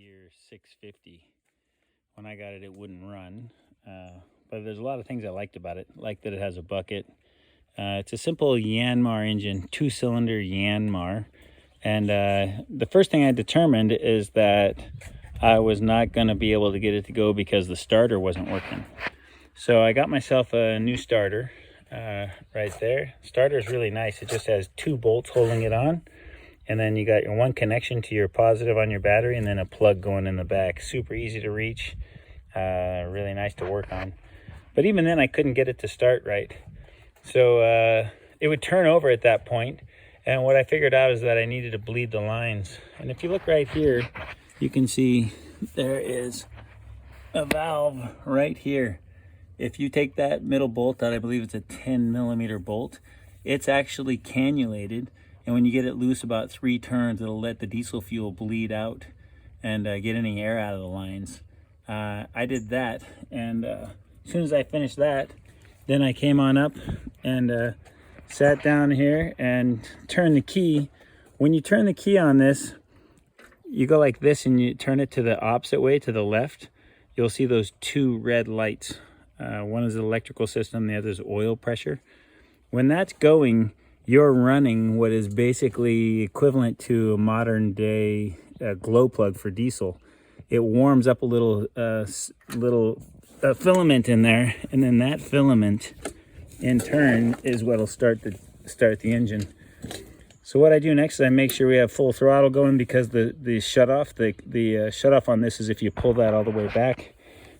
Deere 650. When I got it, it wouldn't run, but there's a lot of things I liked about it. Like that it has a bucket. It's a simple Yanmar engine, 2-cylinder Yanmar. And the first thing I determined is that I was not going to be able to get it to go because the starter wasn't working. So I got myself a new starter right there. Starter is really nice. It just has 2 bolts holding it on. And then you got your one connection to your positive on your battery and then a plug going in the back. Super easy to reach, really nice to work on. But even then I couldn't get it to start right. So it would turn over at that point. And what I figured out is that I needed to bleed the lines. And if you look right here, you can see there is a valve right here. If you take that middle bolt out, I believe it's a 10mm bolt, it's actually cannulated. And when you get it loose about 3 turns, it'll let the diesel fuel bleed out and get any air out of the lines. I did that, and as soon as I finished that, then I came on up and sat down here and turned the key. When you turn the key on this, you go like this and you turn it to the opposite way, to the left. You'll see those 2 red lights. One is the electrical system, the other is oil pressure. When that's going, you're running what is basically equivalent to a modern day glow plug for diesel. It warms up a little filament in there, and then that filament in turn is what'll start the engine. So what I do next is I make sure we have full throttle going, because the shutoff on this is if you pull that all the way back.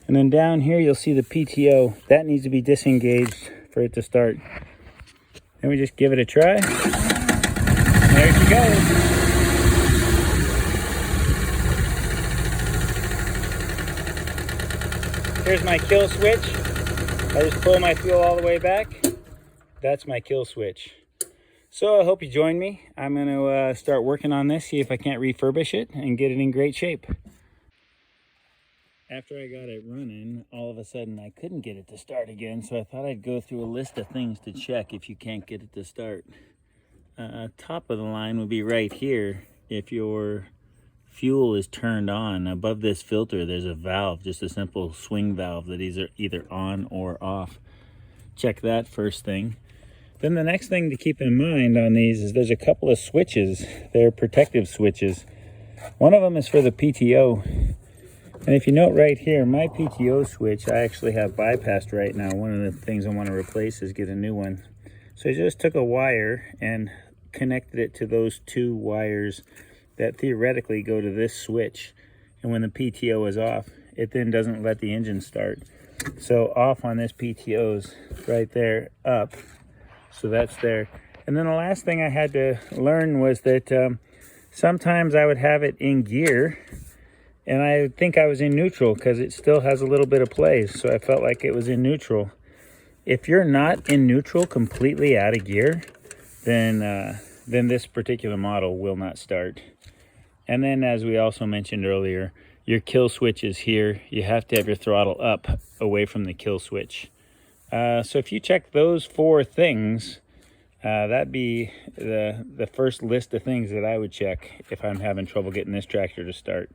And then down here you'll see the PTO. That needs to be disengaged for it to start. And we just give it a try. There she goes. Here's my kill switch. I just pull my fuel all the way back. That's my kill switch. So I hope you join me. I'm going to start working on this, see if I can't refurbish it and get it in great shape. After I got it running, all of a sudden I couldn't get it to start again, so I thought I'd go through a list of things to check if you can't get it to start. Top of the line would be right here. If your fuel is turned on, above this filter there's a valve, just a simple swing valve that is either on or off. Check that first thing. Then the next thing to keep in mind on these is there's a couple of switches. They're protective switches. One of them is for the PTO. And if you note right here, my PTO switch, I actually have bypassed right now. One of the things I want to replace is get a new one. So I just took a wire and connected it to those 2 wires that theoretically go to this switch. And when the PTO is off, it then doesn't let the engine start. So off on this PTO's right there, up. So that's there. And then the last thing I had to learn was that sometimes I would have it in gear, and I think I was in neutral because it still has a little bit of play. So I felt like it was in neutral. If you're not in neutral, completely out of gear, then this particular model will not start. And then, as we also mentioned earlier, your kill switch is here. You have to have your throttle up away from the kill switch. So if you check those 4 things, that'd be the first list of things that I would check if I'm having trouble getting this tractor to start.